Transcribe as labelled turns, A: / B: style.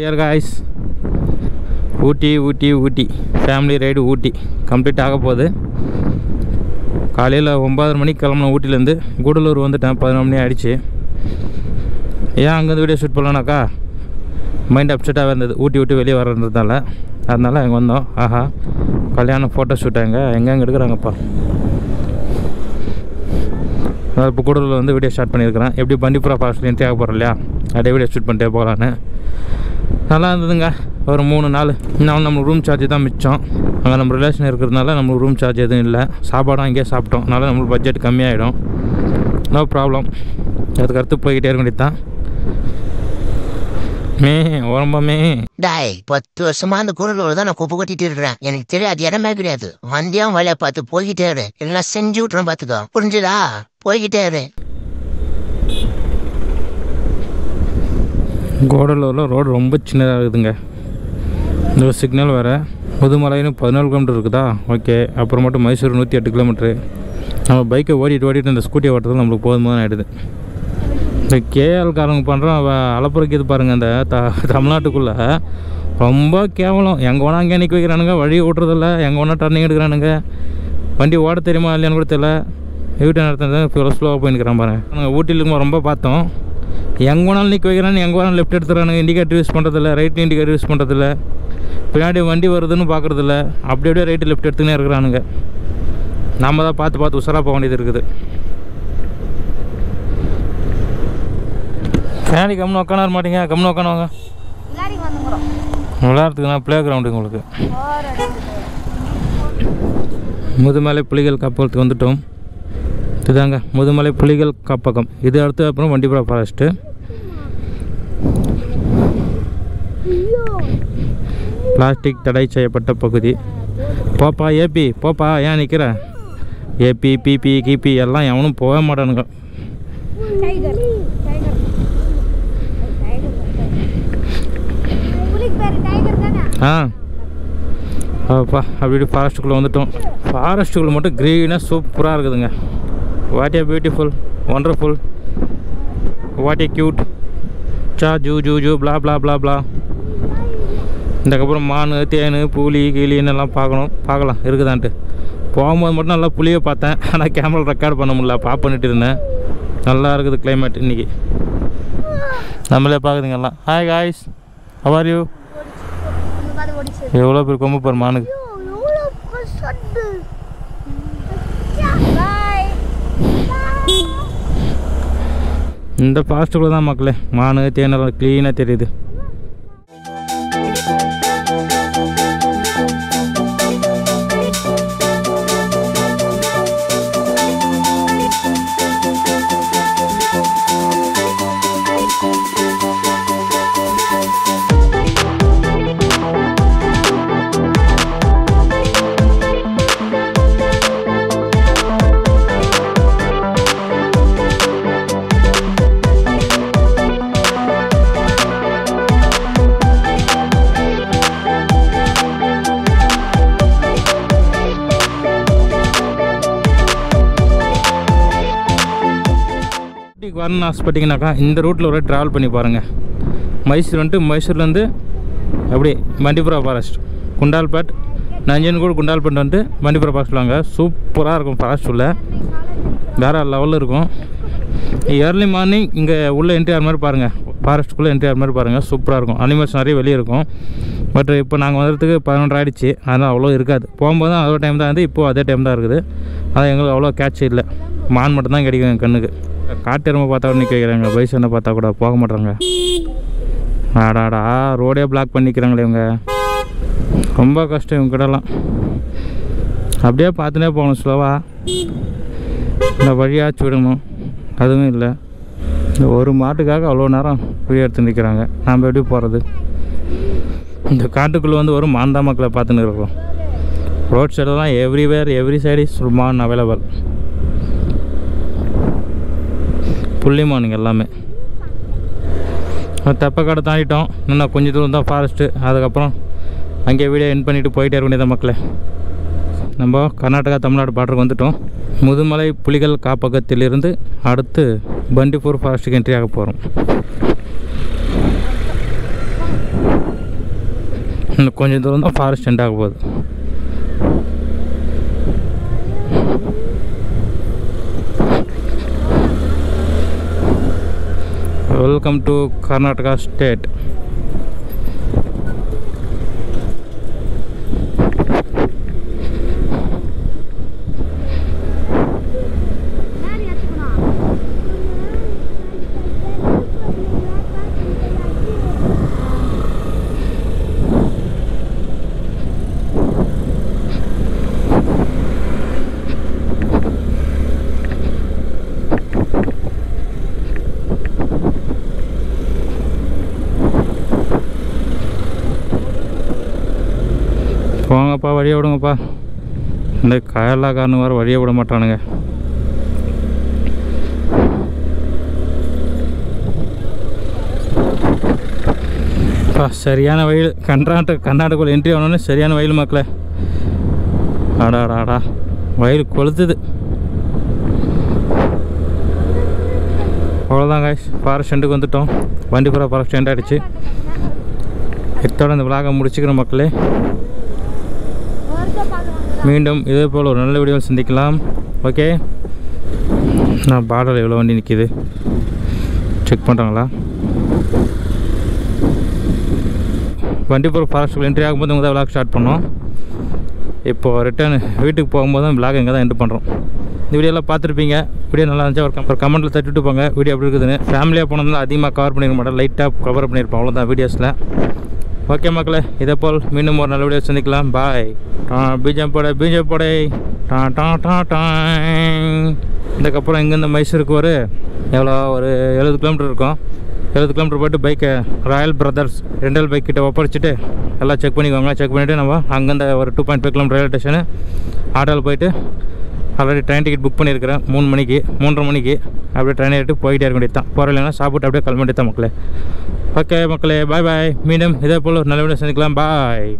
A: Dear guys, ஊட்டி family ride ஊட்டி complete ஆக போகுது. காலையில் 9:30 மணிக்கு கிளம்புன ஊட்டிலேருந்து கூடலூர் வந்துட்டேன். 11 மணி ஆகிடுச்சு. ஏன் அங்கேருந்து வீடியோ ஷூட் பண்ணலான்னாக்கா மைண்ட் அப்செட்டாகவே இருந்தது ஊட்டி விட்டு வெளியே வர்றதுனால. அதனால் அங்கே வந்தோம். ஆஹா, கல்யாணம் ஃபோட்டோ ஷூட் எங்கே எடுக்கிறாங்கப்பா. அதாவது இப்போ கூடலூரில் வந்து வீடியோ ஸ்டார்ட் பண்ணியிருக்கிறேன். எப்படி பண்டிப்புரா ஃபாரஸ்ட்லேயும் தேவை போகிறோம் இல்லையா, அப்படியே வீடியோ ஷூட் பண்ணிட்டே போகலான்னு. நல்லா இருந்ததுங்க. ஒரு 3 நாள். இன்னும் நம்ம ரூம் சார்ஜ் தான் மிச்சம். அங்கே நம்ம ரிலேஷன் இருக்கிறதுனால நம்மளுக்கு ரூம் சார்ஜ் எதுவும் இல்லை. சாப்பாடும் அங்கேயே சாப்பிட்டோம். அதனால் நம்மளுக்கு பட்ஜெட் கம்மியாகிடும். No problem. அதுக்கு அடுத்து போய்கிட்டே இருக்க வேண்டியது தான். ஓரம்பமே
B: டாய் 10 வருஷமா அந்த கூடலூர் தான் நான் குப்பை கொட்டிட்டு இருக்கிறேன். எனக்கு தெரியாது, இடமே கிடையாது. வந்தியாவும் வேலையை பார்த்து போய்கிட்டே இரு, எல்லாம் செஞ்சு விட்டுறேன், பார்த்துக்கோ. புரிஞ்சுதா? போய்கிட்டே இரு.
A: கூடலூரில் ரோடு ரொம்ப சின்னதாக இருக்குதுங்க. இந்த சிக்னல் வேறு. முதுமலைன்னு 14 கிலோமீட்டர் இருக்குதா. ஓகே. அப்புறம் மட்டும் மைசூர் 108 கிலோமீட்ரு. நம்ம பைக்கை ஓடிட்டு இந்த ஸ்கூட்டியை ஓட்டுறது நம்மளுக்கு போதும் ஆகிடுது. இந்த கேஎல்காரங்க பண்ணுறோம் அலப்புறக்கு இது பாருங்கள். அந்த தமிழ்நாட்டுக்குள்ளே ரொம்ப கேவலம். எங்கே வேணால் அங்கே நிற்க வைக்கிறானுங்க, வழி ஓட்டுறதில்ல. எங்கே வேணால் டர்னிங் எடுக்கிறானுங்க. வண்டி ஓட தெரியுமா இல்லையான்னு கூட தெரியல. வீட்டை நடத்துறது இப்போ ஸ்லோவாக போய் நிற்கிறான் பாருங்க. நாங்கள் ஊட்டியில் இருக்கும்போது ரொம்ப பார்த்தோம். எங்கே வேணாலும் நிற்க வைக்கிறானு, எங்கே வேணாலும் லெஃப்ட் எடுத்துறானுங்க. இண்டிகேட்டர் யூஸ் பண்ணுறதில்ல, ரைட் இண்டிகேட்டர் யூஸ் பண்ணுறதில்ல. பின்னாடி வண்டி வருதுன்னு பார்க்குறதில்ல. அப்படியே ரைட்டு லெஃப்ட் எடுத்துனே இருக்கிறானுங்க. நம்ம தான் பார்த்து உஷாராக போக வேண்டியது இருக்குது. ஃபேனி கம்னு உட்கார மாட்டீங்க. கம்னு உட்காந்துவாங்க. விளையாடுறதுக்கு நான் ப்ளே கிரவுண்டு உங்களுக்கு. முதுமலை புலிகள் காப்பகத்துக்கு வந்துட்டோம். இதுதாங்க முதுமலை புலிகள் காப்பகம். இது அடுத்து அப்புறம் பண்டிப்புரா ஃபாரஸ்ட்டு. பிளாஸ்டிக் தடை செய்யப்பட்ட பகுதி. போப்பா ஏபி போப்பா, ஏன் நிற்கிற? ஏபி பிபி கிபி எல்லாம் எவனும் போக மாட்டானுங்க. அப்பா அப்படி ஃபாரஸ்ட்டுக்குள்ளே வந்துட்டோம். ஃபாரஸ்ட்டுக்குள்ளே மட்டும் க்ரீனாக சூப்பராக இருக்குதுங்க. What a beautiful, wonderful, what A cute, சா ஜூ ஜூ ஜூ பிளா பிளா பிளா பிளா. இதுக்கப்புறம் மான், தேன், புலி கிளின்னு எல்லாம் பார்க்கலாம் இருக்குதான்ட்டு. போகும்போது மட்டும் நல்லா புளியை பார்த்தேன். ஆனால் கேமரா ரெக்கார்ட் பண்ண முடியல. பண்ணிட்டு இருந்தேன். நல்லா இருக்குது கிளைமேட் இன்றைக்கி. நம்மளே பார்க்குதுங்க எல்லாம். Hi guys, how are you? எவ்வளோ பேர் கொம்பு பாரு மானுக்கு. இந்த ஃபாஸ்ட்டுக்குள்ளே தான் மக்களே மானு தேனெல்லாம் க்ளீனாக தெரியுது. வரணும் ஆசைப்பட்டிங்கனாக்கா இந்த ரூட்டில் ஒரு ட்ராவல் பண்ணி பாருங்கள். மைசூர் வந்துட்டு மைசூர்லேருந்து அப்படியே பண்டிப்புரா ஃபாரஸ்ட், குண்டால்பேட், நஞ்சன்கூடு குண்டால்பேட் வந்துட்டு பண்டிப்புரா ஃபாரஸ்ட் வாங்க. சூப்பராக இருக்கும். ஃபாரஸ்ட் உள்ள வேறு லெவலில் இருக்கும். ஏர்லி மார்னிங் இங்கே உள்ள என்ட்ரி ஆகிற மாதிரி பாருங்கள். ஃபாரஸ்ட்டுக்குள்ளே என்ட்ரி ஆகிற மாதிரி பாருங்கள். சூப்பராக இருக்கும். அனிமல்ஸ் நிறைய வெளியே இருக்கும். பட் இப்போ நாங்கள் வந்ததுக்கு 11 ஆகிடுச்சு. அதனால் அவ்வளோ இருக்காது. போகும்போது தான் அதோ டைம் தான் வந்து இப்போது அதே டைம் தான் இருக்குது. அதான் எங்களுக்கு அவ்வளோ கேட்ச் இல்லை. மான் மட்டும்தான் கிடைக்கும் என் கண்ணுக்கு. காட்டெருமை பார்த்தா கூட நிற்க வைக்கிறாங்க. பைசனை பார்த்தா கூட போக மாட்டாங்க. ஆடாடா ரோடே பிளாக் பண்ணிக்கிறாங்களே இவங்க. ரொம்ப கஷ்டம் இவங்க கிட்டலாம். அப்படியே பார்த்துனே போகணும் ஸ்லோவாக. இந்த வழியாச்சு விடணும், அதுவும் இல்லை. இந்த ஒரு மாட்டுக்காக அவ்வளோ நேரம் வீடியோ எடுத்து நிற்கிறாங்க. நாம் எப்படி போகிறது? இந்த காட்டுக்குள்ளே வந்து ஒரு மாந்தா மக்களை பார்த்துன்னு இருக்கிறோம். ரோட் சைடெல்லாம் எவ்ரிவேர் எவ்ரி சைடு இஸ் மான் அவைலபிள். புள்ளி மானுங்க எல்லாமே. தெப்பக்காடை தாண்டிட்டோம். இன்னும் கொஞ்சம் தூரம் தான் ஃபாரஸ்ட்டு. அதுக்கப்புறம் அங்கே வீடியோ எண்ட் பண்ணிவிட்டு போயிட்டே இருக்க வேண்டியதான் மக்களே. நம்ம கர்நாடகா தமிழ்நாடு பார்டருக்கு வந்துட்டோம். முதுமலை புலிகள் காப்பகத்திலிருந்து அடுத்து பண்டிப்பூர் ஃபாரஸ்ட்டுக்கு என்ட்ரி ஆக போகிறோம். இன்னும் கொஞ்சம் தூரம் தான் ஃபாரஸ்ட் எண்ட் ஆக போகுது. Welcome to Karnataka state. போங்கப்பா, வழியை விடுங்கப்பா. இந்த காயலாக்காரனு வேறு வழியை விட மாட்டானுங்க. சரியான வெயில். கர்நாடகாவில் என்ட்ரி ஆனோன்னு சரியான வெயில் மக்களே. ஆடாடாடா வெயில் கொளுத்துது. அவ்வளோதான் காய்ஸ், ஃபாரஸ்ட் எண்டுக்கு வந்துட்டோம். வண்டிபுரா ஃபாரஸ்ட் எண்ட் ஆகிடுச்சு. இத்தோட இந்த விலாகை முடிச்சுக்கிற மக்களே. மீண்டும் இதே போல் ஒரு நல்ல வீடியோவில் சந்திக்கலாம். ஓகே, நான் பார்டரில் எவ்வளோ வண்டி நிற்கிது செக் பண்ணுறாங்களா? வண்டிபுரம் ஃபாரஸ்ட்டுக்குள்ள என்ட்ரி ஆகும்போது இங்கே தான் விலாக் ஸ்டார்ட் பண்ணோம். இப்போது ரிட்டர்ன் வீட்டுக்கு போகும்போது தான் விலாக் இங்கே தான் என்ட்ரு பண்ணுறோம். இந்த வீடியோலாம் பார்த்துருப்பீங்க. வீடியோ நல்லா இருந்துச்சா ஒரு கமெண்ட்டில் தட்டிட்டு போங்க வீடியோ எப்படி இருக்குதுன்னு. ஃபேமிலியாக போனதுனால அதிகமாக கவர் பண்ணிக்க மாட்டேன், லைட்டாக கவர் பண்ணியிருப்போம், அவ்வளோதான் வீடியோஸில். ஓகே மக்களே, இதே போல் மீண்டும் ஒரு நல்ல வீடியோ சந்திக்கலாம். பாய். பீஜம் போடை இதுக்கப்புறம் இங்கேருந்து மைசூருக்கு எவ்வளோ ஒரு 70 கிலோமீட்டர் இருக்கும். 70 கிலோமீட்டர் போய்ட்டு பைக்கை ராயல் பிரதர்ஸ் ரெண்டல் பைக் கிட்ட ஒப்படைச்சிட்டு எல்லாம் செக் பண்ணிக்குவாங்க. செக் பண்ணிவிட்டு நம்ம அங்கேருந்து ஒரு 2.5 கிலோமீட்டர் ரயில்வே ஸ்டேஷனு ஆட்டோவில் போயிட்டு ஆல்ரெடி ட்ரெயின் டிக்கெட் புக் பண்ணியிருக்கிறேன் 3:30 மணிக்கு. அப்படியே ட்ரெயின் ஏறிட்டு போயிட்டே இருக்க வேண்டியது தான். போகிற இல்லைன்னா சாப்பிட்டு அப்படியே கிளம்ப வேண்டியது தான் மக்களே. ஓகே மக்களே, பாய் பாய். மீண்டும் இதே போல் ஒரு நல்ல வீடியோ சந்திக்கலாம். பாய்.